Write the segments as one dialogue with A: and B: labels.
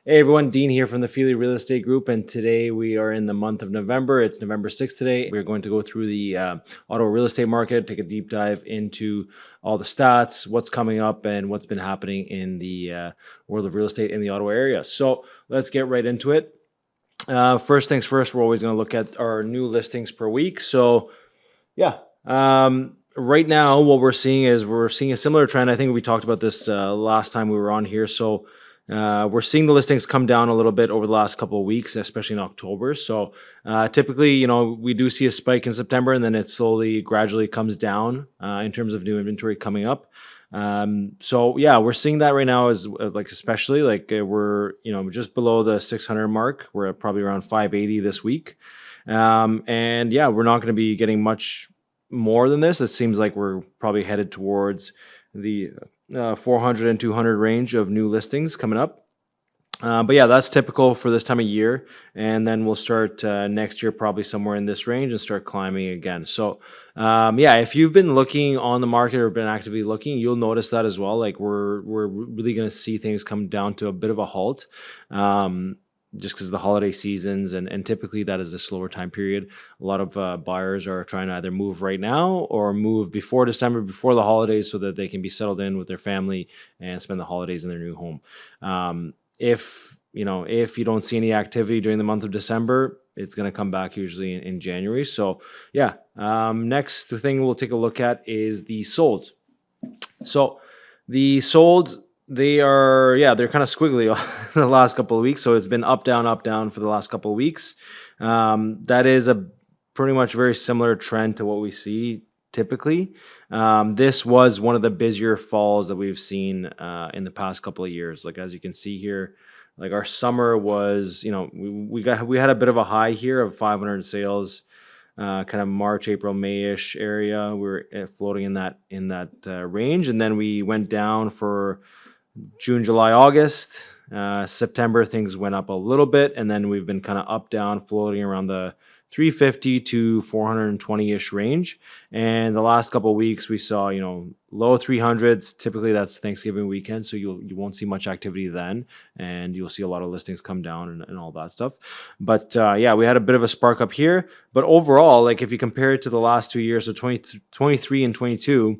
A: Hey everyone, Dean here from the Feely Real Estate Group, and today we are in the month of November. It's November 6th today. We're going to go through the Ottawa real estate market, take a deep dive into all the stats, what's coming up, and what's been happening in the world of real estate in the Ottawa area. So let's get right into it. First things first, we're always going to look at our new listings per week. So yeah, right now what we're seeing is we're seeing a similar trend. I think we talked about this last time we were on here. So we're seeing the listings come down a little bit over the last couple of weeks, especially in October. So typically, we do see a spike in September, and then it slowly, gradually comes down in terms of new inventory coming up. So yeah, we're seeing that right now as especially we're just below the 600 mark. We're at probably around 580 this week. And yeah, we're not going to be getting much more than this. It seems like we're probably headed towards the 400 and 200 range of new listings coming up. But yeah, that's typical for this time of year. And then we'll start next year probably somewhere in this range and start climbing again. So yeah, if you've been looking on the market or been actively looking, you'll notice that as well. Like we're really going to see things come down to a bit of a halt. Just because of the holiday seasons, and typically that is the slower time period. A lot of buyers are trying to either move right now or move before December, before the holidays, so that they can be settled in with their family and spend the holidays in their new home. If you don't see any activity during the month of December, it's going to come back usually in January. So yeah, next thing we'll take a look at is the sold. So the sold, they're kind of squiggly the last couple of weeks. So it's been up, down for the last couple of weeks. That is a pretty much very similar trend to what we see typically. This was one of the busier falls that we've seen in the past couple of years. Like as you can see here, like our summer was, we had a bit of a high here of 500 sales. Kind of March, April, May-ish area. We were floating in that range, and then we went down for June, July, August. September things went up a little bit, and then we've been kind of up, down, floating around the 350 to 420-ish range. And the last couple of weeks we saw, low 300s. Typically that's Thanksgiving weekend, so you won't see much activity then, and you'll see a lot of listings come down and all that stuff. But yeah, we had a bit of a spark up here. But overall, like if you compare it to the last 2 years, so 23 and 22,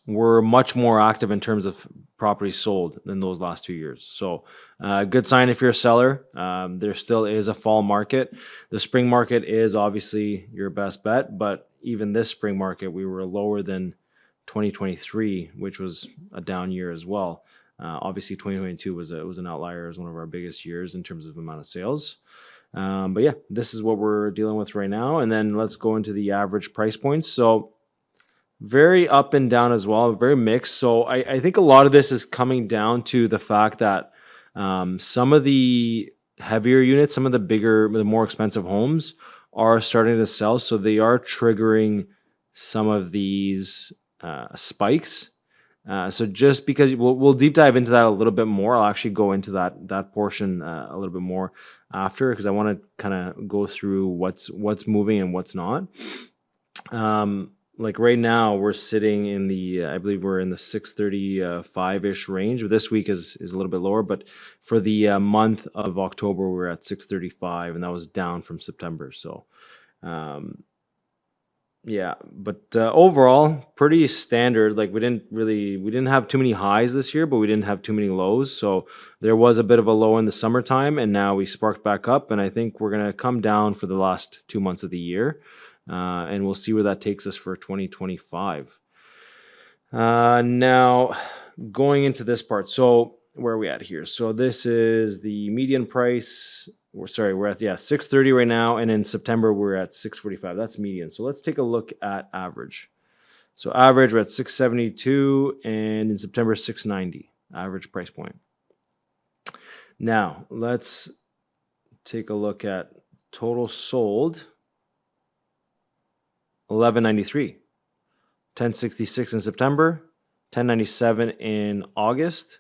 A: we're much more active in terms of properties sold than those last 2 years. So good sign if you're a seller. There still is a fall market. The spring market is obviously your best bet, but even this spring market, we were lower than 2023, which was a down year as well. Obviously 2022 was an outlier. It was one of our biggest years in terms of amount of sales. But yeah, this is what we're dealing with right now. And then let's go into the average price points. So very up and down as well, very mixed. So I think a lot of this is coming down to the fact that some of the heavier units, some of the more expensive homes are starting to sell. So they are triggering some of these spikes. So just because we'll deep dive into that a little bit more, I'll actually go into that portion a little bit more after, because I want to kind of go through what's moving and what's not. Like right now we're sitting in I believe we're in the 635-ish range. This week is a little bit lower, but for the month of October, we're at 635, and that was down from September. So, yeah, but overall pretty standard. Like we didn't have too many highs this year, but we didn't have too many lows. So there was a bit of a low in the summertime, and now we sparked back up, and I think we're going to come down for the last 2 months of the year. And we'll see where that takes us for 2025. Now, going into this part. So where are we at here? So this is the median price. We're at 630 right now, and in September we're at 645. That's median. So let's take a look at average. So average, we're at 672, and in September 690, average price point. Now let's take a look at total sold. 1193, 1066 in September, 1097 in August.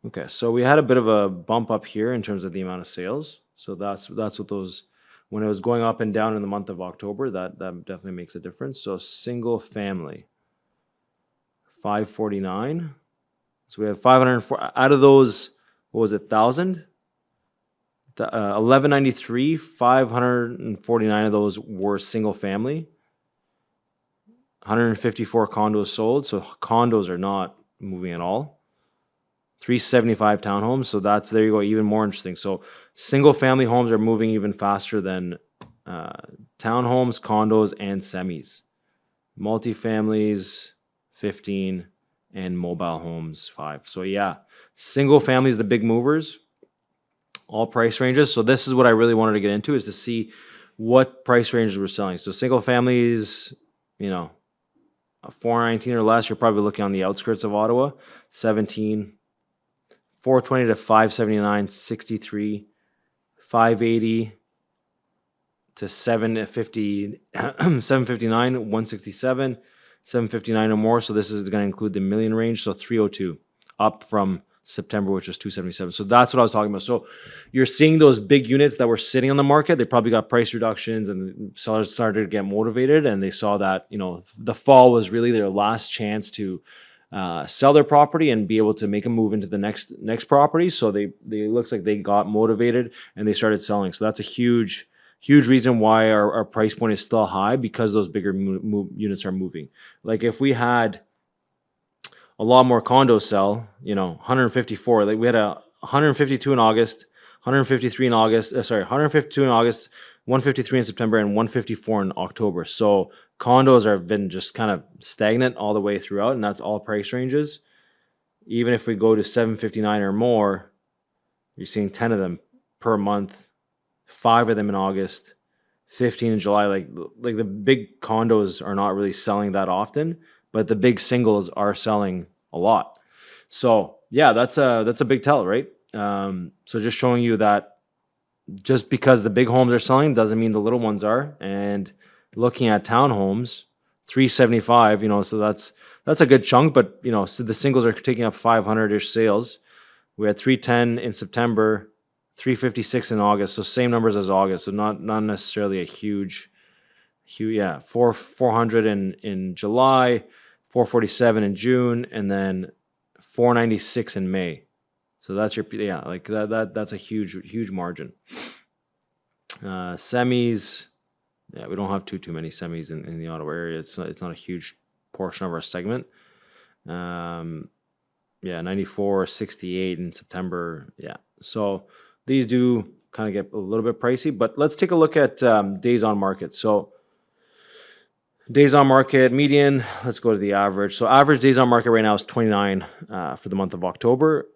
A: Okay, so we had a bit of a bump up here in terms of the amount of sales. So that's what those, when it was going up and down in the month of October, that definitely makes a difference. So single family, 549. So we have 504 out of those what was it, 1,000? 1193, 549 of those were single family. 154 condos sold. So condos are not moving at all. 375 townhomes. So that's, there you go, even more interesting. So single family homes are moving even faster than townhomes, condos, and semis. Multifamilies, 15, and mobile homes, 5. So yeah, single families, the big movers, all price ranges. So this is what I really wanted to get into, is to see what price ranges we're selling. So single families, you know, 419 or less, you're probably looking on the outskirts of Ottawa. 17, 420 to 579, 63, 580 to 750, 759, 167, 759 or more. So this is going to include the million range. So 302, up from September, which was 277. So that's what I was talking about. So you're seeing those big units that were sitting on the market. They probably got price reductions, and sellers started to get motivated, and they saw that, you know, the fall was really their last chance to sell their property and be able to make a move into the next property. So they looks like they got motivated and they started selling. So that's a huge reason why our price point is still high, because those bigger units are moving. Like if we had a lot more condos sell, you know, 154, like we had a 152 in August, 153 in August, 152 in August, 153 in September, and 154 in October. So condos have been just kind of stagnant all the way throughout, and that's all price ranges. Even if we go to 759 or more, you're seeing 10 of them per month, 5 of them in August, 15 in July. Like the big condos are not really selling that often, but the big singles are selling a lot. So yeah, that's a big tell, right? So just showing you that just because the big homes are selling doesn't mean the little ones are. And looking at townhomes, 375, you know, so that's a good chunk, but you know, so the singles are taking up 500-ish sales. We had 310 in September, 356 in August, so same numbers as August, so not necessarily a huge, yeah, 400 in July, 447 in June, and then 496 in May. So that's your, yeah, like that's a huge margin. Semis, yeah, we don't have too many semis in the Ottawa area. It's not a huge portion of our segment. Yeah, 94, 68 in September. Yeah, so these do kind of get a little bit pricey, but let's take a look at days on market. So days on market median, let's go to the average. So average days on market right now is 29 for the month of October,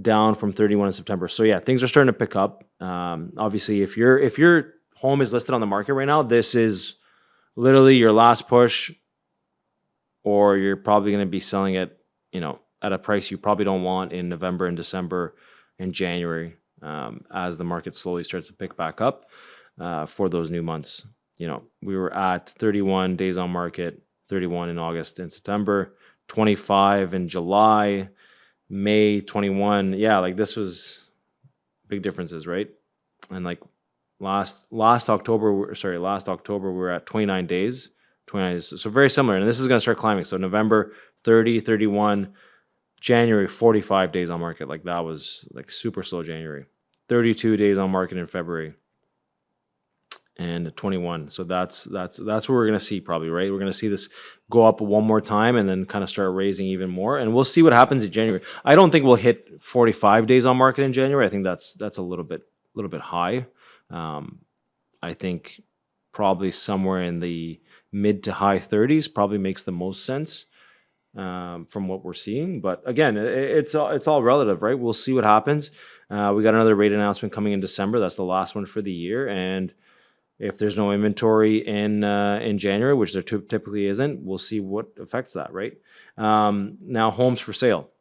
A: down from 31 in September. So yeah, things are starting to pick up. Obviously, if your home is listed on the market right now, this is literally your last push, or you're probably going to be selling it, you know, at a price you probably don't want in November and December and January, as the market slowly starts to pick back up for those new months. You know, we were at 31 days on market, 31 in August and September, 25 in July, May 21. Yeah, like this was big differences, right? And like last October we were at 29 days. 29 days. So very similar. And this is going to start climbing. So November 30, 31, January 45 days on market. Like that was like super slow January. 32 days on market in February. And 21. So that's what we're going to see probably, right? We're going to see this go up one more time and then kind of start raising even more. And we'll see what happens in January. I don't think we'll hit 45 days on market in January. I think that's a little bit high. I think probably somewhere in the mid to high 30s probably makes the most sense from what we're seeing. But again, it's all relative, right? We'll see what happens. We got another rate announcement coming in December. That's the last one for the year. And if there's no inventory in January, which there typically isn't, we'll see what affects that, right? Now, homes for sale.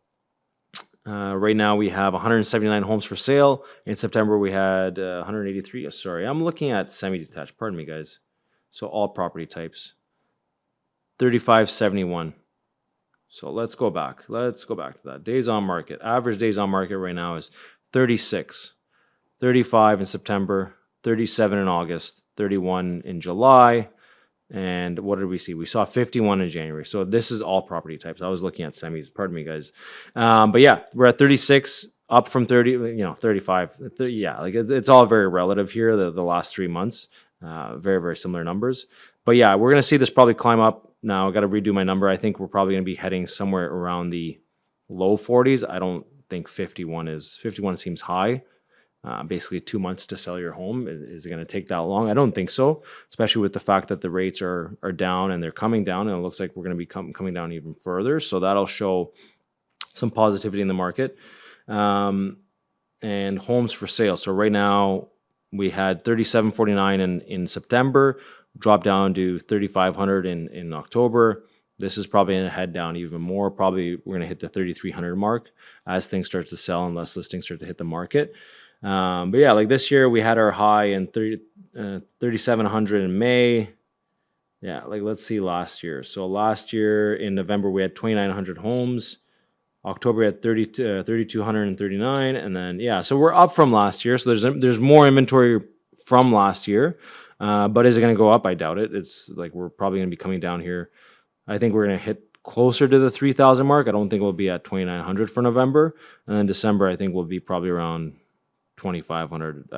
A: Right now, we have 179 homes for sale. In September, we had 183. Sorry, I'm looking at semi-detached. Pardon me, guys. So all property types. 3571. So let's go back. Let's go back to that. Days on market. Average days on market right now is 36. 35 in September. 37 in August. 31 in July. And what did we see? We saw 51 in January. So this is all property types. I was looking at semis. Pardon me, guys. But yeah, we're at 36 up from 30, 35, 30, yeah, like it's all very relative here, the last 3 months, very, very similar numbers. But yeah, we're going to see this probably climb up. Now I got to redo my number. I think we're probably going to be heading somewhere around the low 40s. I don't think 51 seems high. Basically 2 months to sell your home. Is it going to take that long? I don't think so, especially with the fact that the rates are down and they're coming down, and it looks like we're going to be coming down even further. So that'll show some positivity in the market. And homes for sale. So right now we had 3,749 in September, dropped down to 3,500 in October. This is probably going to head down even more. Probably we're going to hit the 3,300 mark as things start to sell and less listings start to hit the market. But yeah, like this year we had our high in 3,700 in May. Yeah, like let's see last year. So last year in November we had 2,900 homes. October we had 3,239, and then yeah, so we're up from last year. So there's more inventory from last year, but is it going to go up? I doubt it. It's like we're probably going to be coming down here. I think we're going to hit closer to the 3,000 mark. I don't think we'll be at 2,900 for November, and then December I think we'll be probably around 2,500.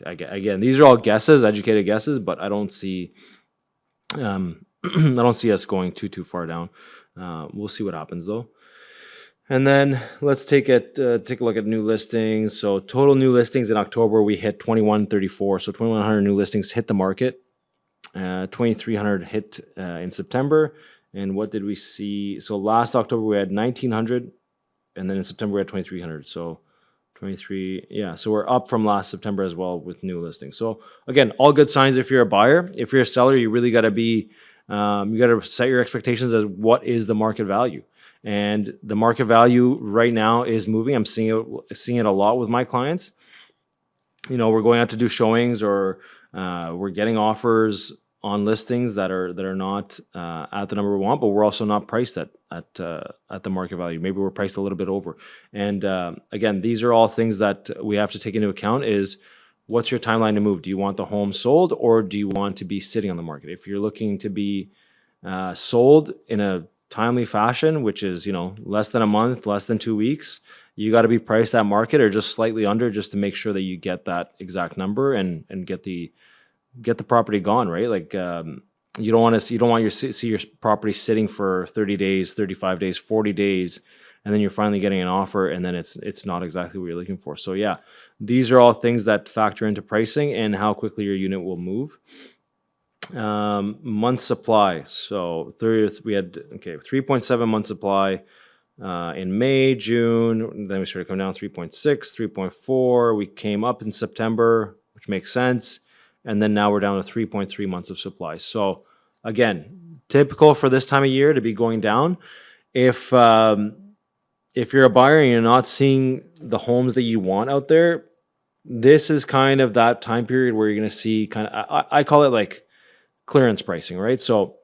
A: Again, these are all guesses, educated guesses, but I don't see I don't see us going too far down. We'll see what happens though. And then let's take a look at new listings. So total new listings in October, we hit 2,134. So 2,100 new listings hit the market. 2,300 hit in September. And what did we see? So last October, we had 1,900. And then in September, we had 2,300. So 23, yeah. So we're up from last September as well with new listings. So again, all good signs if you're a buyer. If you're a seller, you really got to be, you got to set your expectations as what is the market value. And the market value right now is moving. I'm seeing it a lot with my clients. We're going out to do showings, or we're getting offers on listings that are not at the number we want, but we're also not priced at the market value. Maybe we're priced a little bit over. And again, these are all things that we have to take into account. Is what's your timeline to move? Do you want the home sold, or do you want to be sitting on the market? If you're looking to be sold in a timely fashion, which is less than a month, less than 2 weeks, you got to be priced at market or just slightly under, just to make sure that you get that exact number and get the property gone, right? Like you don't want to see your property sitting for 30 days, 35 days, 40 days, and then you're finally getting an offer and then it's not exactly what you're looking for. So yeah, these are all things that factor into pricing and how quickly your unit will move. Month supply. So we had 3.7 month supply in May, June. Then we started coming down 3.6, 3.4. We came up in September, which makes sense. And then now we're down to 3.3 months of supply. So again, typical for this time of year to be going down. If you're a buyer and you're not seeing the homes that you want out there, this is kind of that time period where you're going to see I call it like clearance pricing, right? So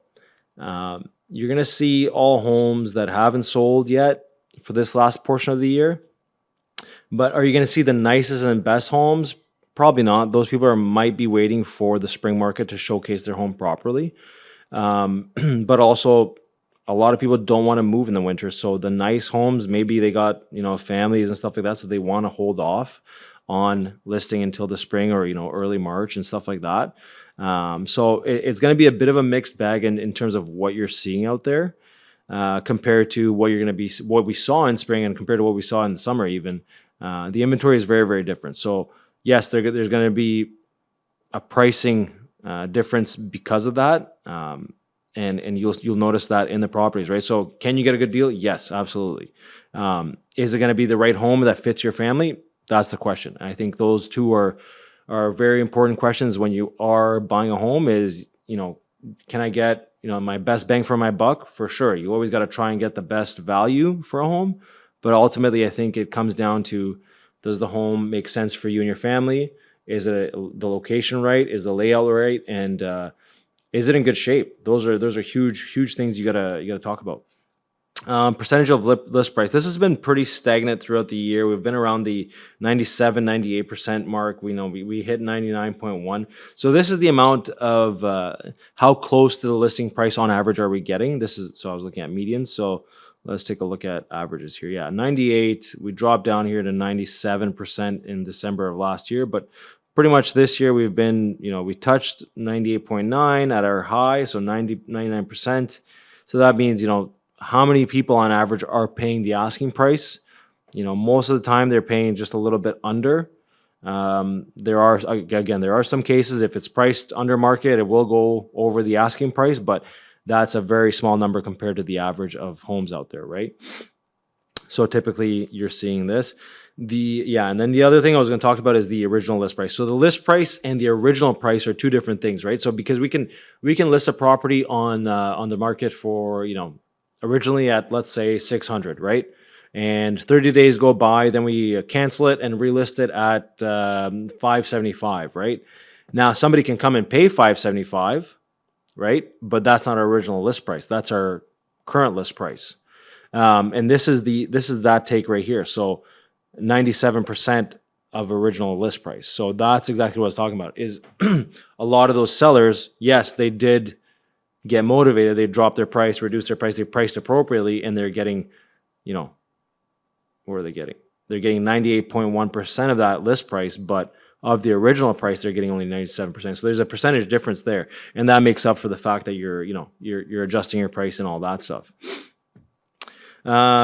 A: you're going to see all homes that haven't sold yet for this last portion of the year. But are you going to see the nicest and best homes? Probably not. Those people might be waiting for the spring market to showcase their home properly. But also, a lot of people don't want to move in the winter. So the nice homes, maybe they got families and stuff like that, so they want to hold off on listing until the spring or early March and stuff like that. So it's going to be a bit of a mixed bag in terms of what you're seeing out there compared to what what we saw in spring and compared to what we saw in the summer even. The inventory is very, very different. So yes, there's going to be a pricing difference because of that, and you'll notice that in the properties, right? So can you get a good deal? Yes, absolutely. Is it going to be the right home that fits your family? That's the question. I think those two are very important questions when you are buying a home. Is can I get my best bang for my buck? For sure, you always got to try and get the best value for a home, but ultimately, I think it comes down to, does the home make sense for you and your family? Is it the location right? Is the layout right? And is it in good shape? Those are huge things you gotta talk about. Percentage of list price. This has been pretty stagnant throughout the year. We've been around the 97, 98% mark. We hit 99.1. So this is the amount of how close to the listing price on average are we getting. So I was looking at medians. So Let's take a look at averages here. Yeah, 98. We dropped down here to 97% in December of last year, but pretty much this year we've been, we touched 98.9 at our high, so 99%. So that means, how many people on average are paying the asking price? Most of the time they're paying just a little bit under. There are some cases, if it's priced under market, it will go over the asking price, but that's a very small number compared to the average of homes out there, right? So typically you're seeing this. And then the other thing I was going to talk about is the original list price. So the list price and the original price are two different things, right? So because we can list a property on the market for, originally at, let's say, 600, right? And 30 days go by, then we cancel it and relist it at 575, right? Now somebody can come and pay 575, right? But that's not our original list price. That's our current list price. And this is that take right here. So 97% of original list price. So that's exactly what I was talking about, is a lot of those sellers, yes, they did get motivated. They dropped their price, reduced their price, they priced appropriately, and they're getting, what are they getting? They're getting 98.1% of that list price, but of the original price, they're getting only 97%. So there's a percentage difference there, and that makes up for the fact that you're adjusting your price and all that stuff.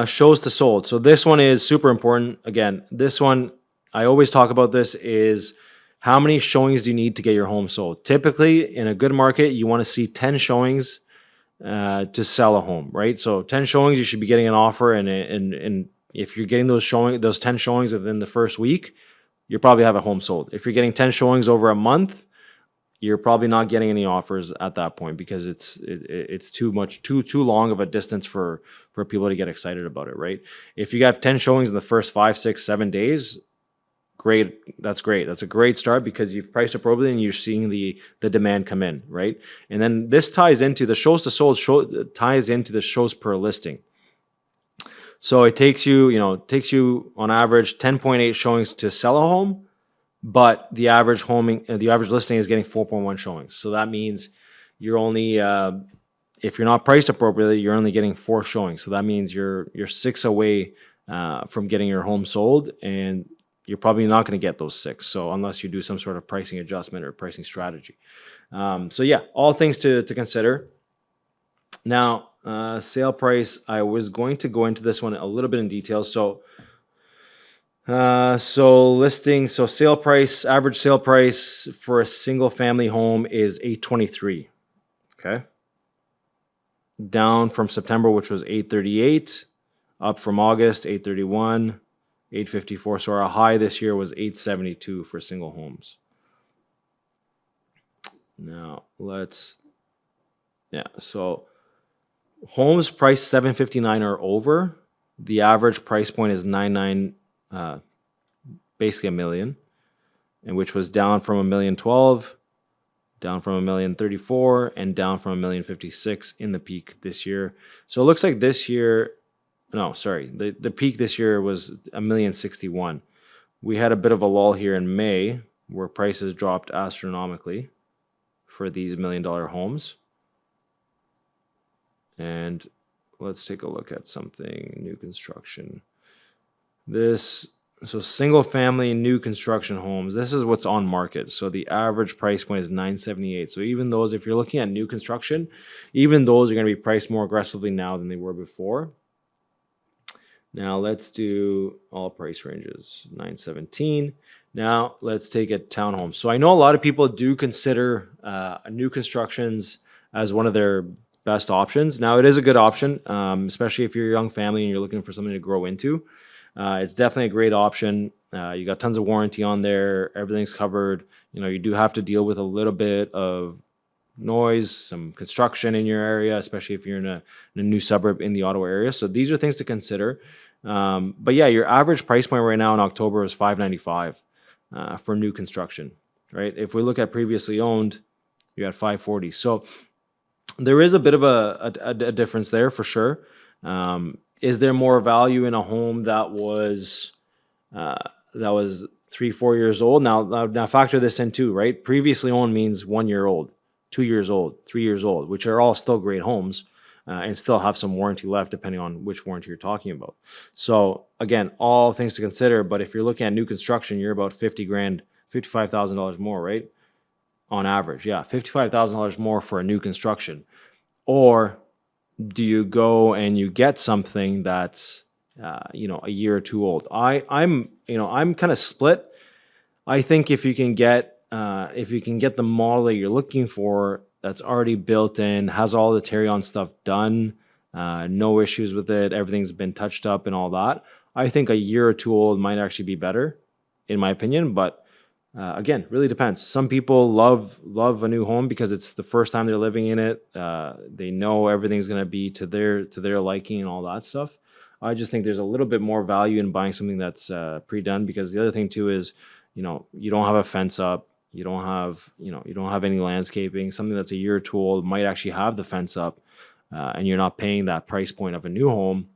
A: Shows to sold. So this one is super important. Again, this one, I always talk about this, is how many showings do you need to get your home sold? Typically, in a good market, you want to see 10 showings to sell a home, right? So 10 showings, you should be getting an offer, and if you're getting those 10 showings within the first week, you probably have a home sold. If you're getting 10 showings over a month, you're probably not getting any offers at that point, because it's too long of a distance for people to get excited about it, right? If you have 10 showings in the first 5, 6, 7 days, great. That's great. That's a great start, because you've priced appropriately and you're seeing the demand come in, right? And then this ties into the shows to sold, ties into the shows per listing. So it takes you on average 10.8 showings to sell a home, but the average listing is getting 4.1 showings. So that means you're only, if you're not priced appropriately, you're only getting 4 showings. So that means you're 6 away from getting your home sold, and you're probably not going to get those 6. So unless you do some sort of pricing adjustment or pricing strategy. So yeah, all things to consider. Now, sale price, I was going to go into this one a little bit in detail. So sale price, average sale price for a single family home is $823. Okay. Down from September, which was $838, up from August, $831, $854. So our high this year was $872 for single homes. Now so homes priced $759 or over, the average price point is $9.9, basically $1 million, and which was down from $1,012,000, down from $1,034,000, and down from $1,056,000 in the peak this year. So it looks like this year, the peak this year was $1,061,000. We had a bit of a lull here in May, where prices dropped astronomically for these $1 million homes. And let's take a look at something, new construction. So single family new construction homes, this is what's on market. So the average price point is $978. So even those, if you're looking at new construction, even those are going to be priced more aggressively now than they were before. Now let's do all price ranges, $917. Now let's take a townhome. So I know a lot of people do consider new constructions as one of their best options. Now it is a good option, especially if you're a young family and you're looking for something to grow into. It's definitely a great option. You got tons of warranty on there. Everything's covered. You do have to deal with a little bit of noise, some construction in your area, especially if you're in a new suburb in the Ottawa area. So these are things to consider. But yeah, your average price point right now in October is $595 for new construction, right? If we look at previously owned, you're at $540. So there is a bit of a difference there for sure. Is there more value in a home that was 3-4 years old? Now factor this in too, right? Previously owned means 1 year old, 2 years old, 3 years old, which are all still great homes. and still have some warranty left, depending on which warranty you're talking about. So again, all things to consider. But if you're looking at new construction, you're about 50 grand, $55,000 more, right? On average, yeah, $55,000 more for a new construction. Or do you go and you get something that's a year or two old? I'm kind of split. I think if you can get the model that you're looking for that's already built in, has all the Terry-on stuff done, no issues with it, everything's been touched up and all that, I think a year or two old might actually be better, in my opinion. But again, really depends. Some people love a new home because it's the first time they're living in it. They know everything's going to be to their liking and all that stuff. I just think there's a little bit more value in buying something that's pre-done, because the other thing too is, you don't have a fence up, you don't have any landscaping. Something that's a year or two old might actually have the fence up, and you're not paying that price point of a new home,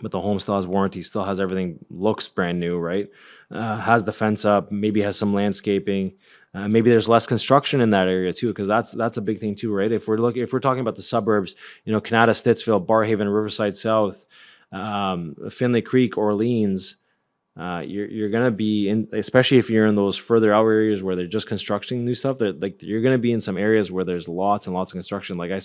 A: but the home still has warranty, still has everything, looks brand new, right? Has the fence up, maybe has some landscaping, maybe there's less construction in that area too, because that's a big thing too, right? If we're talking about the suburbs, Canada, Stittsville, Barrhaven, Riverside South, Finlay Creek, Orleans, you're gonna be in, especially if you're in those further out areas where they're just constructing new stuff. That you're gonna be in some areas where there's lots and lots of construction. Like I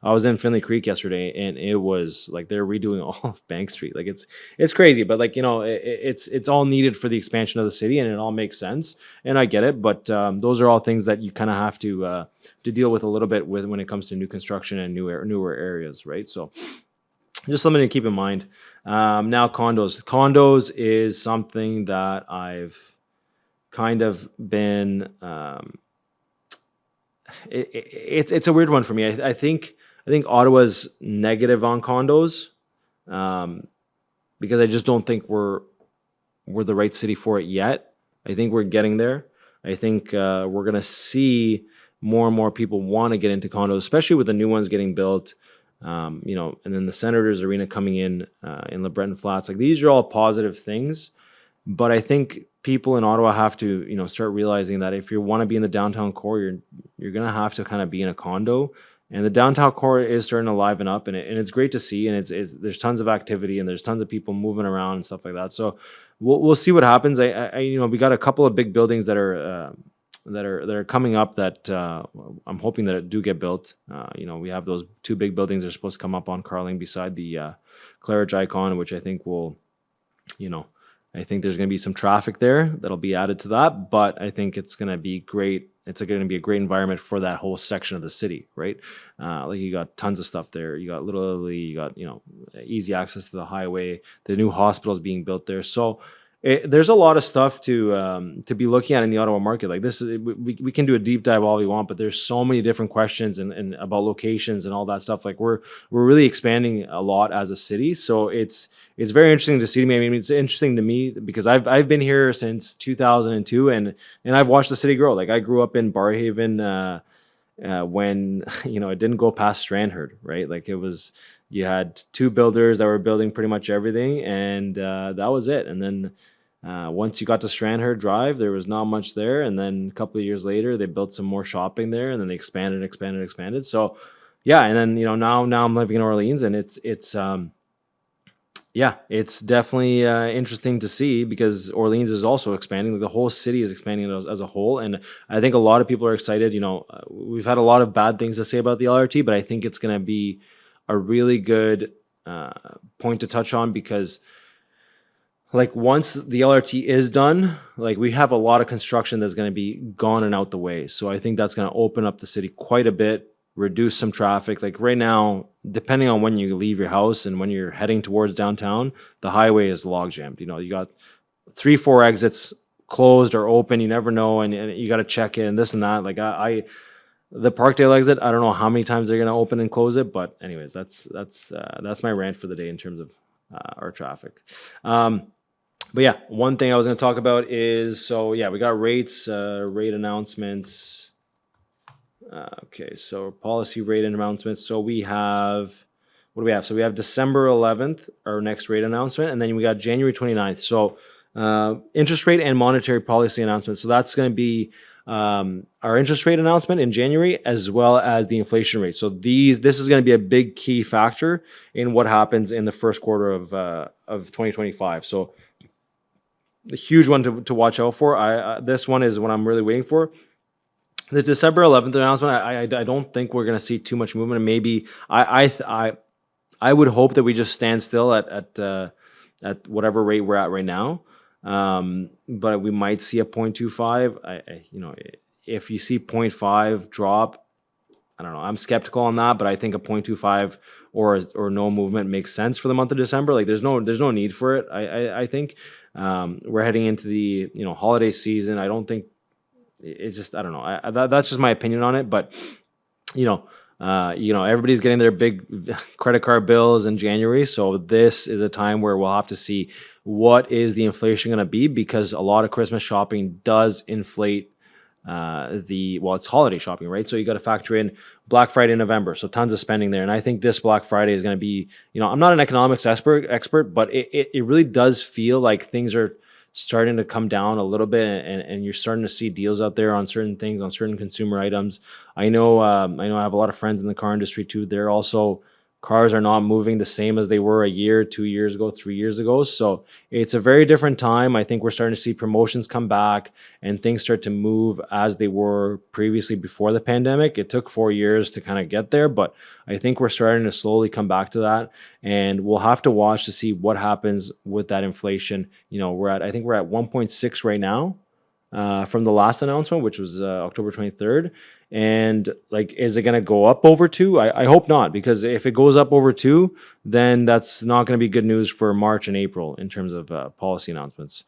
A: was in Finlay Creek yesterday, and it was like they're redoing all of Bank Street. Like it's crazy, but it's all needed for the expansion of the city, and it all makes sense, and I get it. But those are all things that you kind of have to deal with a little bit with when it comes to new construction and newer areas, right? So just something to keep in mind. Now condos is something that I've kind of been, it's a weird one for me. I think Ottawa's negative on condos, because I just don't think we're the right city for it yet. I think we're getting there. I think we're going to see more and more people want to get into condos, especially with the new ones getting built. And then the Senators Arena coming in Le Breton Flats. Like, these are all positive things, but I think people in Ottawa have to, start realizing that if you want to be in the downtown core, you're going to have to kind of be in a condo. And the downtown core is starting to liven up, and it's great to see. And it's there's tons of activity, and there's tons of people moving around and stuff like that. So we'll see what happens. We got a couple of big buildings that are coming up that I'm hoping that do get built. We have those two big buildings that are supposed to come up on Carling beside the Claridge Icon, which I think will, I think there's going to be some traffic there that'll be added to that, but I think it's going to be great. It's going to be a great environment for that whole section of the city, right? Like, you got tons of stuff there. You got Little Italy, you got, easy access to the highway. The new hospital is being built there. So there's a lot of stuff to be looking at in the Ottawa market. Like, this is, we can do a deep dive all we want, but there's so many different questions and about locations and all that stuff. Like, we're really expanding a lot as a city, so it's very interesting to see me. I mean, it's interesting to me because I've been here since 2002, and I've watched the city grow. Like, I grew up in Barrhaven when it didn't go past Strandherd, right? Like, you had two builders that were building pretty much everything, and that was it. And then once you got to Strandherd Drive, there was not much there. And then a couple of years later, they built some more shopping there, and then they expanded. So yeah, and then now I'm living in Orleans, and it's definitely interesting to see, because Orleans is also expanding. Like, the whole city is expanding as a whole, and I think a lot of people are excited. We've had a lot of bad things to say about the LRT, but I think it's going to be a really good point to touch on, because like, once the LRT is done, like, we have a lot of construction that's going to be gone and out the way. So I think that's going to open up the city quite a bit, reduce some traffic. Like, right now, depending on when you leave your house and when you're heading towards downtown, the highway is log jammed. You got 3-4 exits closed or open. You never know, and you got to check in this and that. Like, the Parkdale exit, I don't know how many times they're going to open and close it, but anyways, that's my rant for the day in terms of our traffic. But yeah, one thing I was going to talk about is, we got rates, rate announcements. Okay, so policy rate announcements. So we have, what do we have? So we have December 11th, our next rate announcement, and then we got January 29th. So interest rate and monetary policy announcements. So that's going to be our interest rate announcement in January, as well as the inflation rate. So this is going to be a big key factor in what happens in the first quarter of 2025. So the huge one to watch out for. This one is what I'm really waiting for. The December 11th announcement, I don't think we're going to see too much movement. And maybe I would hope that we just stand still at whatever rate we're at right now. But we might see a 0.25. If you see 0.5 drop, I don't know. I'm skeptical on that, but I think a 0.25 or no movement makes sense for the month of December. Like there's no need for it. I think we're heading into the holiday season. I don't think it's just I don't know. That's just my opinion on it. But everybody's getting their big credit card bills in January, so this is a time where we'll have to see what is the inflation going to be, because a lot of Christmas shopping does inflate it's holiday shopping, right? So you got to factor in Black Friday in November, so tons of spending there. And I think this Black Friday is going to be, I'm not an economics expert, but it really does feel like things are starting to come down a little bit, and you're starting to see deals out there on certain things, on certain consumer items. I know I have a lot of friends in the car industry too. They're also, cars are not moving the same as they were a year, 2 years ago, 3 years ago. So it's a very different time. I think we're starting to see promotions come back and things start to move as they were previously before the pandemic. It took 4 years to kind of get there, but I think we're starting to slowly come back to that. And we'll have to watch to see what happens with that inflation. I think we're at 1.6 right now from the last announcement, which was October 23rd. And is it going to go up over 2? I hope not, because if it goes up over 2, then that's not going to be good news for March and April in terms of policy announcements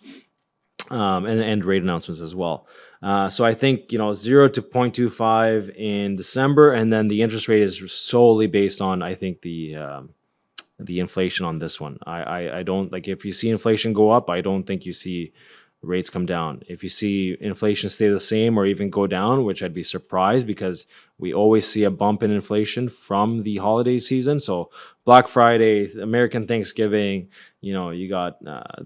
A: and rate announcements as well. So I think 0 to 0.25 in December, and then the interest rate is solely based on, I think, the inflation on this one. I don't if you see inflation go up, I don't think you see rates come down. If you see inflation stay the same or even go down, which I'd be surprised, because we always see a bump in inflation from the holiday season. So Black Friday, American Thanksgiving, you got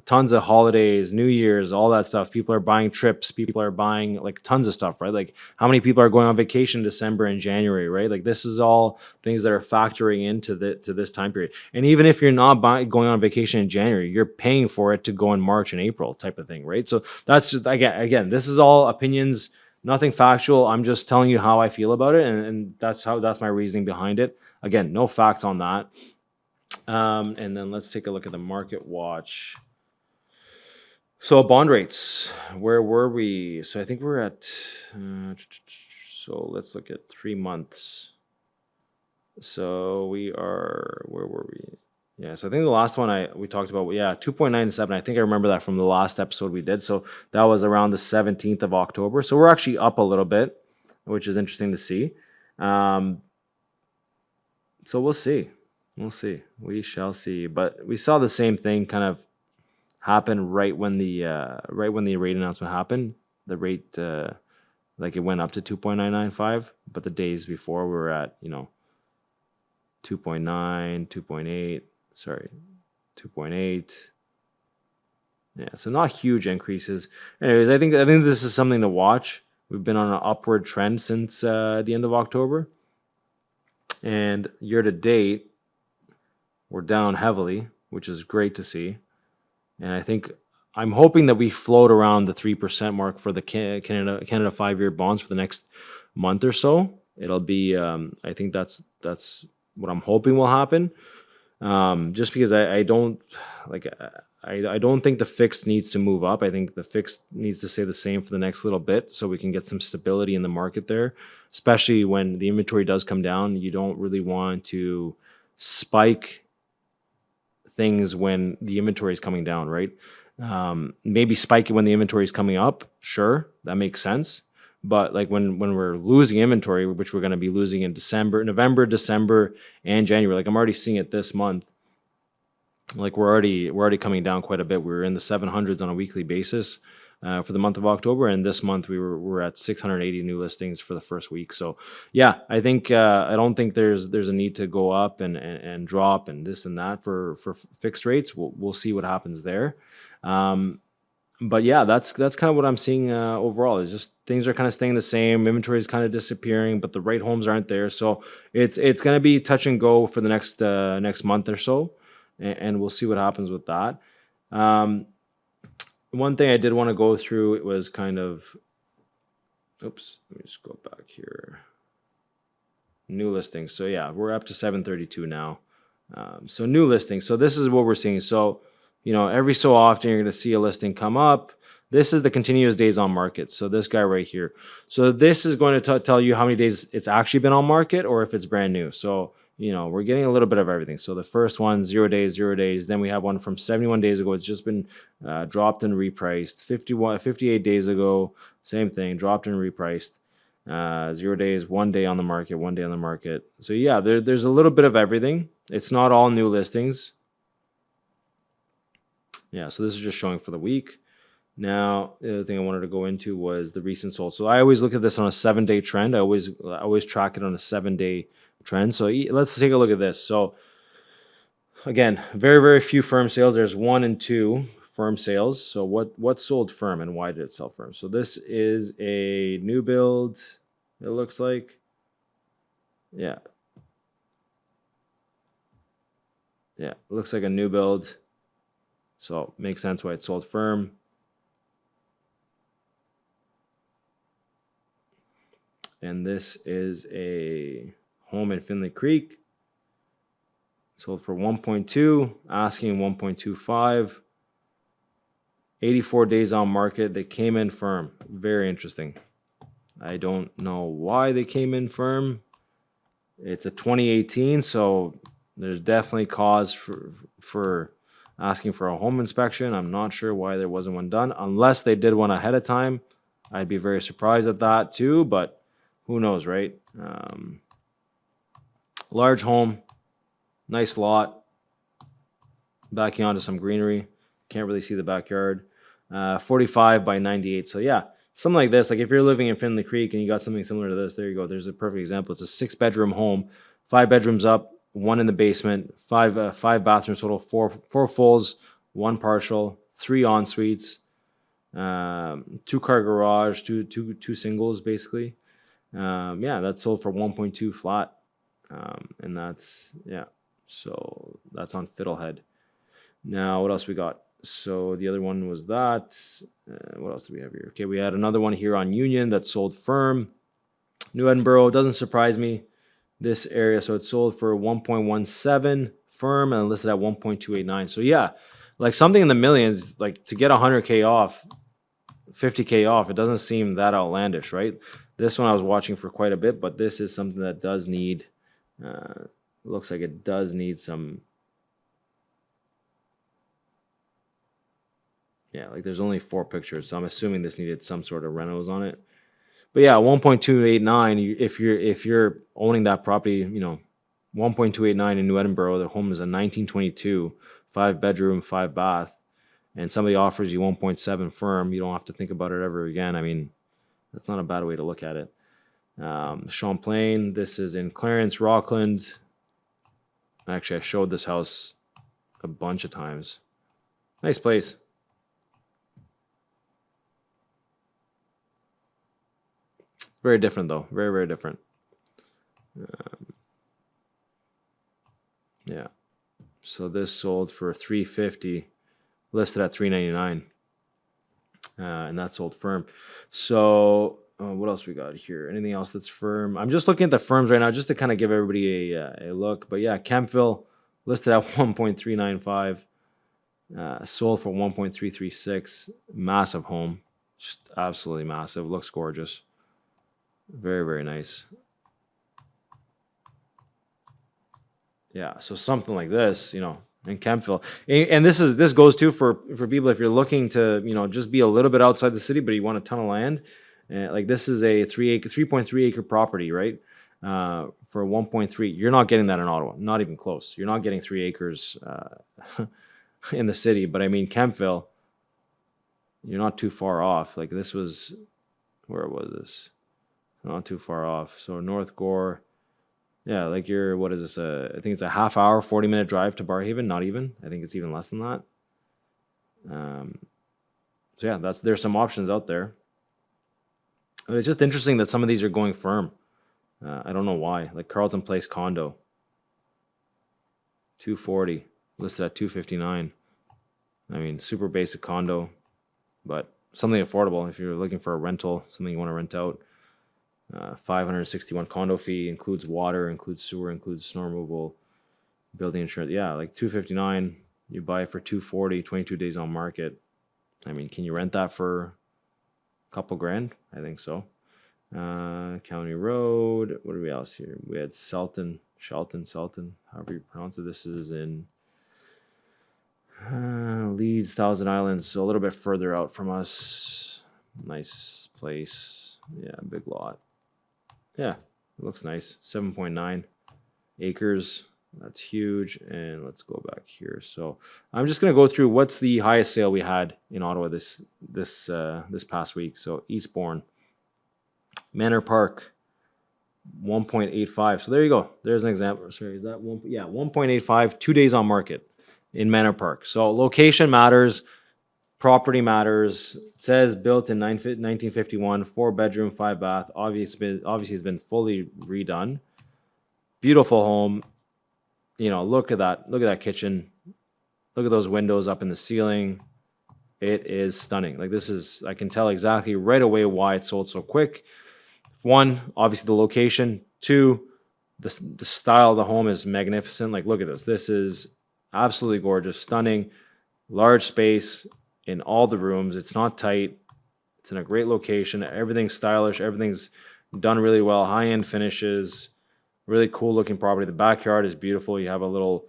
A: tons of holidays, New Year's, all that stuff. People are buying trips. People are buying tons of stuff, right? How many people are going on vacation in December and January, right? This is all things that are factoring into this time period. And even if you're not going on vacation in January, you're paying for it to go in March and April type of thing, right? So that's just, again, this is all opinions, nothing factual. I'm just telling you how I feel about it, and that's my reasoning behind it. Again, no facts on that. And then let's take a look at the market watch. So bond rates, where were we? So I think we're at, so let's look at 3 months. So where were we? Yeah, so I think the last one we talked about, 2.97. I think I remember that from the last episode we did. So that was around the 17th of October. So we're actually up a little bit, which is interesting to see. So we'll see. We shall see. But we saw the same thing kind of happen right when the rate announcement happened. The rate it went up to 2.995, but the days before we were at 2.9, 2.8. Sorry, 2.8. Yeah, so not huge increases. Anyways, I think this is something to watch. We've been on an upward trend since the end of October, and year to date, we're down heavily, which is great to see. And I think I'm hoping that we float around the 3% mark for the Canada 5-year bonds for the next month or so. It'll be, I think that's what I'm hoping will happen. Just because I don't think the fixed needs to move up. I think the fixed needs to stay the same for the next little bit, so we can get some stability in the market there, especially when the inventory does come down. You don't really want to spike things when the inventory is coming down, right? Maybe spike it when the inventory is coming up. Sure, that makes sense. But when we're losing inventory, which we're going to be losing in November, December, and January, I'm already seeing it this month. We're already coming down quite a bit. We were in the 700s on a weekly basis for the month of October, and this month we're at 680 new listings for the first week. So yeah, I think I don't think there's a need to go up and drop and this and that for fixed rates. We'll see what happens there. But yeah, that's kind of what I'm seeing overall. Is just things are kind of staying the same. Inventory is kind of disappearing, but the right homes aren't there. So it's going to be touch and go for the next month or so, and we'll see what happens with that. Um, One thing I did want to go through, it was kind of, oops, let me just go back here. New listings. So yeah, we're up to 732 now. So new listings. So this is what we're seeing. So, every so often you're going to see a listing come up. This is the continuous days on market. So this guy right here. So this is going to tell you how many days it's actually been on market or if it's brand new. So, we're getting a little bit of everything. So the first one, 0 days, 0 days. Then we have one from 71 days ago. It's just been dropped and repriced. 58 days ago, same thing, dropped and repriced. 0 days, 1 day on the market, 1 day on the market. So yeah, there's a little bit of everything. It's not all new listings. Yeah, so this is just showing for the week. Now, the other thing I wanted to go into was the recent sold. So I always look at this on a 7-day trend. I always track it on a 7-day trend. So let's take a look at this. So again, very, very few firm sales. There's 1 and 2 firm sales. So what sold firm and why did it sell firm? So this is a new build, it looks like. Yeah. Yeah, it looks like a new build. So makes sense why it sold firm. And this is a home in Finley Creek. Sold for 1.2, asking 1.25. 84 days on market. They came in firm. Very interesting. I don't know why they came in firm. It's a 2018, so there's definitely cause for asking for a home inspection. I'm not sure why there wasn't one done, unless they did one ahead of time. I'd be very surprised at that too, but who knows, right? Large home, nice lot, backing onto some greenery. Can't really see the backyard. 45 by 98. So yeah, something like this. Like if you're living in Finley Creek and you got something similar to this, there you go. There's a perfect example. It's a 6-bedroom home, 5 bedrooms up, 1 in the basement, five bathrooms total, four fulls, 1 partial, 3 en suites, 2-car garage, two singles basically. Yeah, that's sold for 1.2 flat, and that's So that's on Fiddlehead. Now, what else we got? So the other one was that. What else do we have here? Okay, we had another one here on Union that sold firm. New Edinburgh, doesn't surprise me. This area, so it sold for 1.17 firm and listed at 1.289. So yeah, like something in the millions, like to get 100K off, 50K off, it doesn't seem that outlandish, right? This one I was watching for quite a bit, but this is something that does need, looks like it does need some. Yeah, like there's only 4 pictures, so I'm assuming this needed some sort of renos on it. But yeah, 1.289. If you're owning that property, 1.289 in New Edinburgh, the home is a 1922, 5-bedroom, 5-bath, and somebody offers you 1.7 firm, you don't have to think about it ever again. I mean, that's not a bad way to look at it. Champlain, this is in Clarence, Rockland. Actually, I showed this house a bunch of times. Nice place. Very different though. Very, very different. Yeah. So this sold for $350, listed at $399, and that sold firm. So what else we got here? Anything else that's firm? I'm just looking at the firms right now just to kind of give everybody a look. But yeah, Kempville listed at 1.395, sold for 1.336. Massive home, just absolutely massive. Looks gorgeous. Very, very nice. Yeah, so something like this, in Kempville, and this goes too for people if you're looking to just be a little bit outside the city, but you want a ton of land. Like this is a 3.3 acre property, right? For 1.3, you're not getting that in Ottawa, not even close. You're not getting 3 acres in the city, but I mean Kempville, you're not too far off. Like this was, where was this? Not too far off. So North Gore. Yeah, like what is this? I think it's a half hour, 40-minute drive to Barrhaven. Not even. I think it's even less than that. So yeah, there's some options out there. But it's just interesting that some of these are going firm. I don't know why. Like Carlton Place condo, 240, listed at 259. I mean, super basic condo, but something affordable if you're looking for a rental, something you want to rent out. 561 condo fee, includes water, includes sewer, includes snow removal, building insurance. Yeah, like 259, you buy it for 240, 22 days on market. I mean, can you rent that for a couple grand? I think so. County Road. What do we else here? We had Shelton, however you pronounce it. This is in Leeds, Thousand Islands, so a little bit further out from us. Nice place. Yeah, big lot. Yeah, it looks nice. 7.9 acres. That's huge. And let's go back here. So I'm just gonna go through what's the highest sale we had in Ottawa this past week. So Eastbourne, Manor Park, 1.85. So there you go. There's an example. Sorry, is that one? Yeah, 1.85. 2 days on market in Manor Park. So location matters. Property matters. It says built in 1951, 4-bedroom, 5-bath. Obviously, it's been fully redone. Beautiful home. You know, look at that. Look at that kitchen. Look at those windows up in the ceiling. It is stunning. Like this is, I can tell exactly right away why it sold so quick. One, obviously the location. Two, the style of the home is magnificent. Like look at this. This is absolutely gorgeous, stunning, large space in all the rooms. It's not tight. It's in a great location. Everything's stylish. Everything's done really well. High-end finishes. Really cool looking property. The backyard is beautiful. You have a little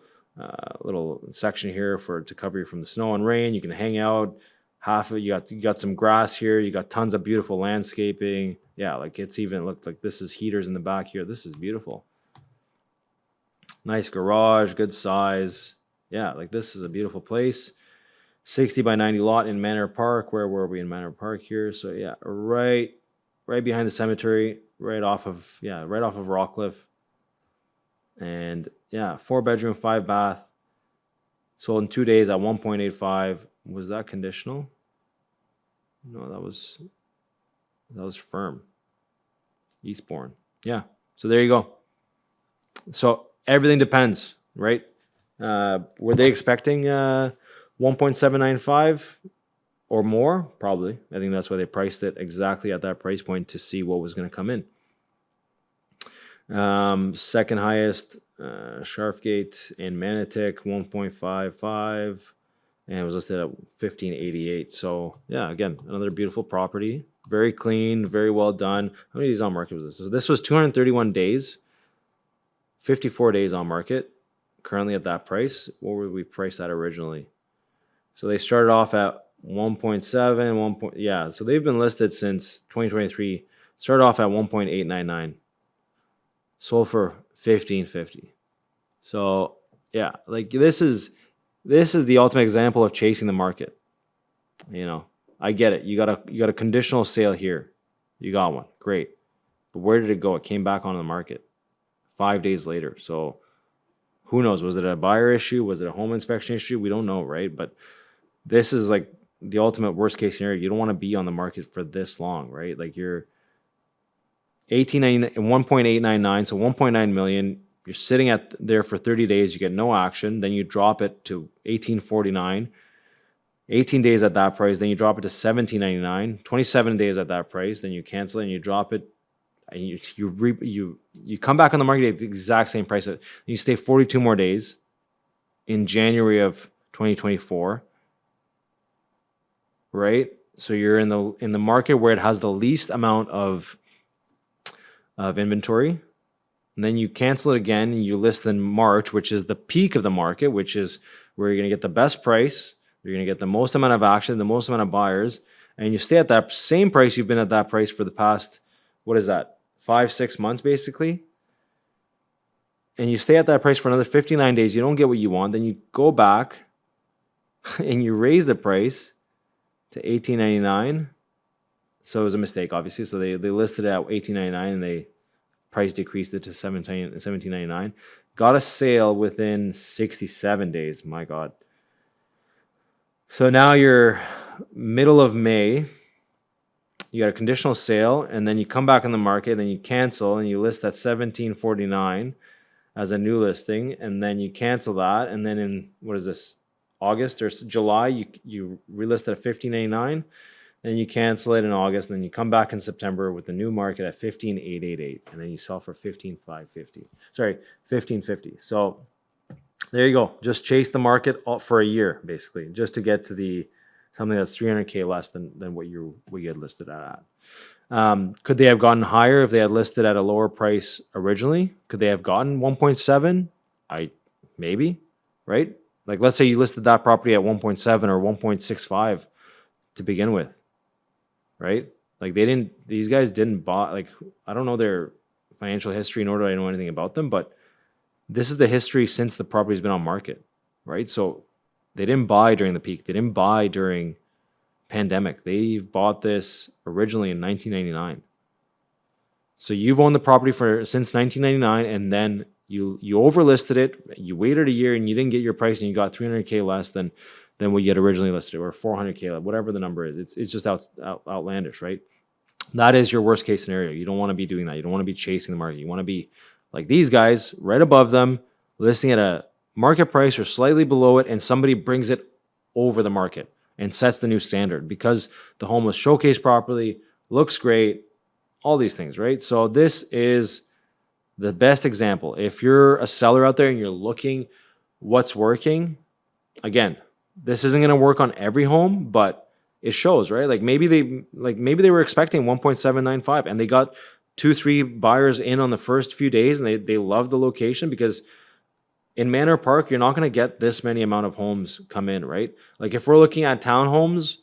A: section here to cover you from the snow and rain. You can hang out. Half of you got some grass here. You got tons of beautiful landscaping. Yeah, like it's even looked like this is heaters in the back here. This is beautiful. Nice garage, good size. Yeah, like this is a beautiful place. 60 by 90 lot in Manor Park. Where were we in Manor Park here? So yeah, right behind the cemetery, right off of Rockliffe. And yeah, 4-bedroom, 5-bath. Sold in 2 days at 1.85. Was that conditional? No, that was firm. Eastbourne. Yeah. So there you go. So everything depends, right? Were they expecting 1.795 or more? Probably. I think that's why they priced it exactly at that price point to see what was going to come in. Second highest, Sharfgate in Manotick, 1.55, and it was listed at 1588. So yeah, again, another beautiful property, very clean, very well done. How many days on market was this? So this was 231 days, 54 days on market. Currently at that price. What were we priced at originally? So they started off at 1.7, yeah. So they've been listed since 2023. Started off at 1.899. Sold for 1550. So yeah, like this is the ultimate example of chasing the market. You know, I get it. You got a conditional sale here. You got one. Great. But where did it go? It came back onto the market 5 days later. So who knows? Was it a buyer issue? Was it a home inspection issue? We don't know, right? But this is like the ultimate worst case scenario. You don't want to be on the market for this long, right? Like you're 1.899, so 1.9 million. You're sitting at there for 30 days. You get no action. Then you drop it to 1849. 18 days at that price. Then you drop it to 1799. 27 days at that price. Then you cancel it and you drop it. And you come back on the market at the exact same price. You stay 42 more days in January of 2024, right? So you're in the market where it has the least amount of inventory. And then you cancel it again and you list in March, which is the peak of the market, which is where you're going to get the best price. You're going to get the most amount of action, the most amount of buyers, and you stay at that same price. You've been at that price for the past, 5-6 months basically. And you stay at that price for another 59 days. You don't get what you want. Then you go back and you raise the price to $18.99. So it was a mistake, obviously. So they listed it at $18.99 and they price decreased it to $17.99. Got a sale within 67 days. My God. So now you're middle of May, you got a conditional sale, and then you come back on the market, then you cancel, and you list at $17.49 as a new listing, and then you cancel that, and then in, what is this, August or July, you relist at $15.89, then you cancel it in August, and then you come back in September with the new market at $15,888, and then you sell for $15,550. Sorry, $15.50. So there you go. Just chase the market for a year, basically, just to get to something that's $300K less than what you had listed at. Could they have gotten higher if they had listed at a lower price originally? Could they have gotten 1.7? Maybe, right? Like, let's say you listed that property at 1.7 or 1.65 to begin with, right? Like, these guys didn't buy, like, I don't know their financial history, nor do I know anything about them, but this is the history since the property's been on market, right? So they didn't buy during the peak. They didn't buy during pandemic. They bought this originally in 1999. So you've owned the property since 1999, and then you overlisted it. You waited a year and you didn't get your price, and you got $300K less than what you had originally listed, or $400K, whatever the number is. It's just outlandish, right? That is your worst case scenario. You don't want to be doing that. You don't want to be chasing the market. You want to be like these guys, right above them, listing at a market price or slightly below it, and somebody brings it over the market and sets the new standard because the home was showcased properly, looks great, all these things, right? So this is the best example. If you're a seller out there and you're looking what's working, again, this isn't going to work on every home, but it shows, right? Like maybe they were expecting 1.795 and they got 2-3 buyers in on the first few days, and they love the location, because in Manor Park, you're not going to get this many amount of homes come in, right? Like if we're looking at townhomes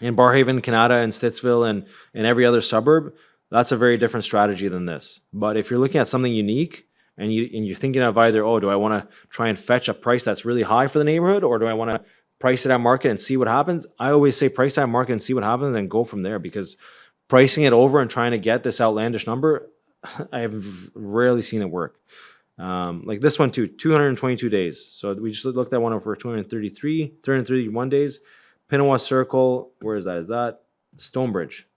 A: in Barrhaven, Canada, and Stittsville, and every other suburb, that's a very different strategy than this. But if you're looking at something unique and you're thinking of either, do I want to try and fetch a price that's really high for the neighborhood, or do I want to price it at market and see what happens? I always say price at market and see what happens and go from there, because pricing it over and trying to get this outlandish number, I have rarely seen it work. Like this one too, 222 days. So we just looked at one over 331 days. Pinawa Circle, where is that? Is that Stonebridge?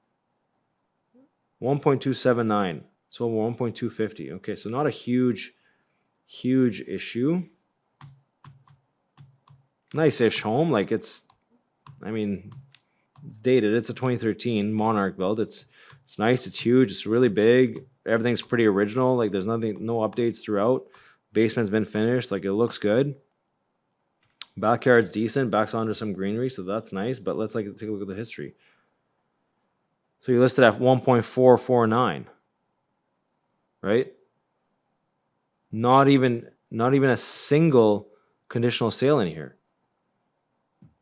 A: 1.279. So 1.250. Okay, so not a huge issue. Nice-ish home. Like it's dated. It's a 2013 Monarch build. It's nice. It's huge. It's really big. Everything's pretty original. Like there's no updates throughout. Basement's been finished. Like it looks good. Backyard's decent. Backs onto some greenery, so that's nice. But let's take a look at the history. So you listed at 1.449, right? Not even a single conditional sale in here.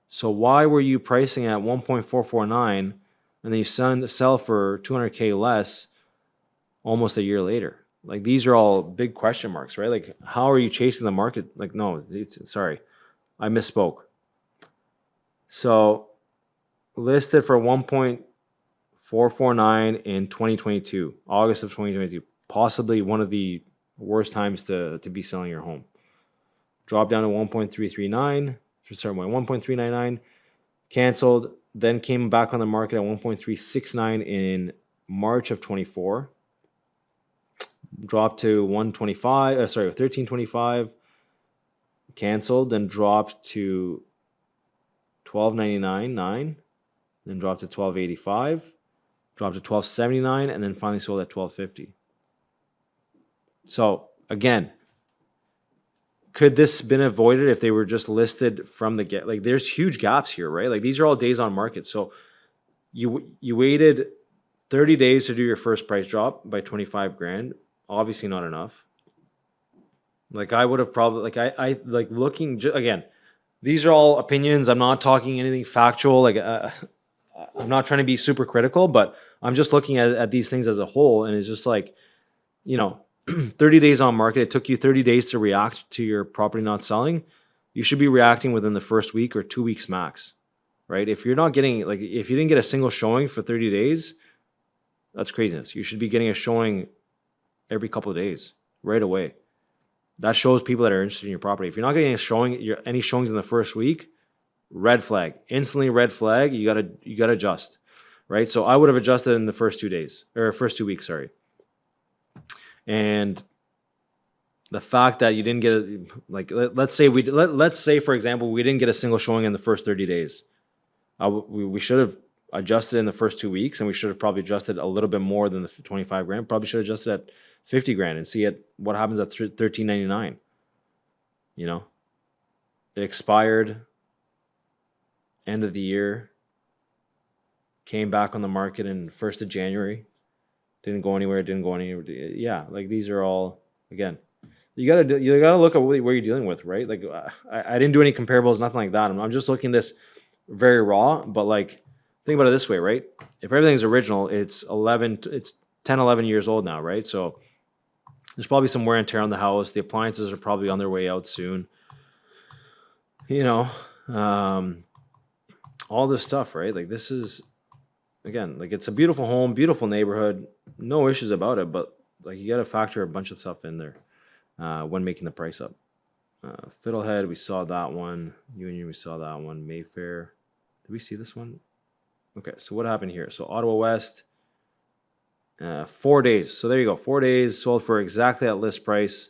A: So why were you pricing at 1.449 and then you sell for 200K less almost a year later? Like these are all big question marks, right? Like how are you chasing the market? Like no, sorry, I misspoke. So listed for 1.449 in 2022, August of 2022, possibly one of the worst times to be selling your home. Dropped down to 1.339. Sorry, 1.399, canceled, then came back on the market at 1.369 in March of 24. Dropped to 1325, canceled, then dropped to 1299.9, then dropped to 1285, dropped to 1279, and then finally sold at 1250. So again, could this have been avoided if they were just listed from the get? Like there's huge gaps here, right? Like these are all days on market. So you waited 30 days to do your first price drop by 25 grand. Obviously not enough. Like I would have probably, like I like looking, again, these are all opinions. I'm not talking anything factual. Like I'm not trying to be super critical, but I'm just looking at these things as a whole. And it's just like, 30 days on market. It took you 30 days to react to your property not selling. You should be reacting within the first week or 2 weeks max, right? If you're not getting, like, if you didn't get a single showing for 30 days, that's craziness. You should be getting a showing every couple of days, right away. That shows people that are interested in your property. If you're not getting any showings in the first week, red flag, instantly red flag. You gotta adjust, right? So I would have adjusted in the first 2 days or first 2 weeks, sorry. And the fact that you didn't get let's say for example we didn't get a single showing in the first 30 days. We should have adjusted in the first 2 weeks, and we should have probably adjusted a little bit more than the 25 grand. Probably should have adjusted at 50 grand and see what happens at 13.99. You know, it expired end of the year, came back on the market in 1st of January, didn't go anywhere. Yeah, like these are all, again, you gotta look at what you're dealing with, right? Like I didn't do any comparables, nothing like that. I'm just looking this very raw, but like think about it this way, right? If everything's original, it's 10, 11 years old now, right? So there's probably some wear and tear on the house. The appliances are probably on their way out soon. You know, all this stuff, right? Like this is, again, like it's a beautiful home, beautiful neighborhood, no issues about it, but like you got to factor a bunch of stuff in there when making the price up. Fiddlehead, we saw that one. Union, we saw that one. Mayfair, did we see this one? Okay, so what happened here? So Ottawa West, 4 days. So there you go, 4 days, sold for exactly at list price.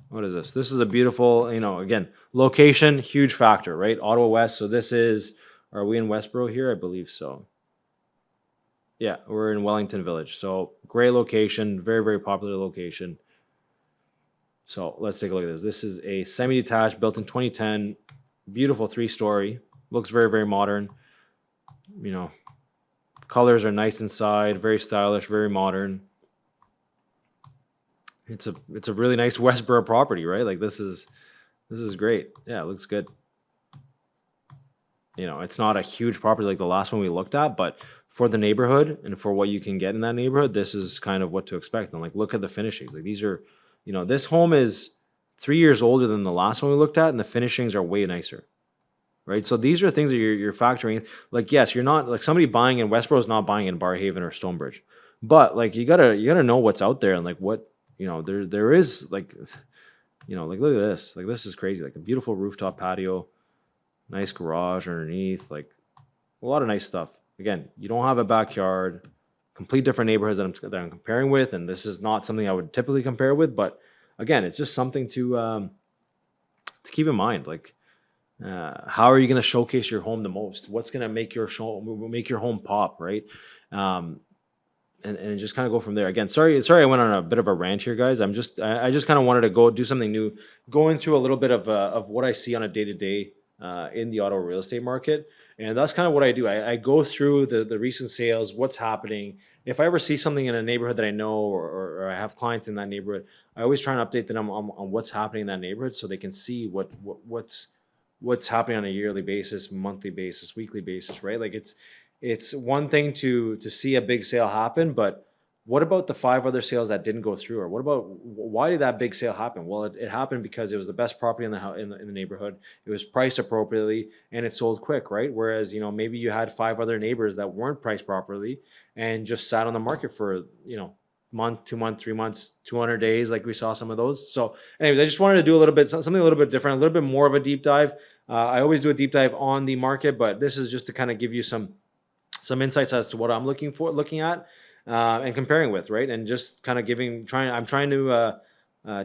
A: What is this? This is a beautiful, again, location, huge factor, right? Ottawa West. So this is, are we in Westboro here? I believe so. Yeah, we're in Wellington Village. So great location, very, very popular location. So let's take a look at this. This is a semi-detached, built in 2010, beautiful 3-story. Looks very, very modern. Colors are nice inside, very stylish, very modern. It's a really nice Westboro property, right? Like this is great. Yeah, it looks good. It's not a huge property like the last one we looked at, but for the neighborhood and for what you can get in that neighborhood, this is kind of what to expect. And like, look at the finishings. Like these are, this home is 3 years older than the last one we looked at, and the finishings are way nicer, right? So these are things that you're factoring. Like, yes, you're not like somebody buying in Westboro is not buying in Barrhaven or Stonebridge, but like you gotta know what's out there and like what there is like, like look at this. Like this is crazy. Like a beautiful rooftop patio, nice garage underneath, like a lot of nice stuff. Again, you don't have a backyard, complete different neighborhoods that I'm comparing with, and this is not something I would typically compare with, but again, it's just something to keep in mind. Like, how are you going to showcase your home the most? What's going to make your home pop, right? And just kind of go from there. Again, sorry, I went on a bit of a rant here, guys. I just kind of wanted to go do something new, going through a little bit of what I see on a day-to-day in the Ottawa real estate market. And that's kind of what I do. I go through the recent sales, what's happening. If I ever see something in a neighborhood that I know, or I have clients in that neighborhood, I always try and update them on what's happening in that neighborhood so they can see what's happening on a yearly basis, monthly basis, weekly basis, right? Like it's one thing to see a big sale happen, but what about the 5 other sales that didn't go through? Or what about, why did that big sale happen? Well, it happened because it was the best property in the neighborhood. It was priced appropriately and it sold quick, right? Whereas, maybe you had 5 other neighbors that weren't priced properly and just sat on the market for, month, 2 months, 3 months, 200 days, like we saw some of those. So anyways, I just wanted to do something a little bit different, a little bit more of a deep dive. I always do a deep dive on the market, but this is just to kind of give you some insights as to what I'm looking at. And comparing with, right? And just kind of I'm trying to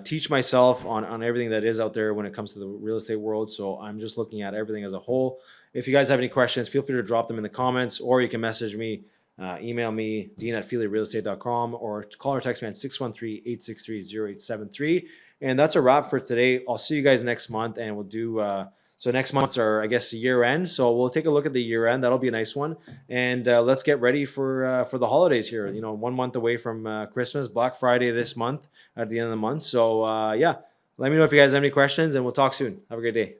A: teach myself on everything that is out there when it comes to the real estate world. So I'm just looking at everything as a whole. If you guys have any questions, feel free to drop them in the comments, or you can message me, email me, dean@feelyrealestate.com, or call or text me at 613-863-0873. And that's a wrap for today. I'll see you guys next month, and we'll do so next month's our, I guess, year end. So we'll take a look at the year end. That'll be a nice one. And let's get ready for the holidays here. 1 month away from Christmas, Black Friday this month at the end of the month. So yeah, let me know if you guys have any questions, and we'll talk soon. Have a great day.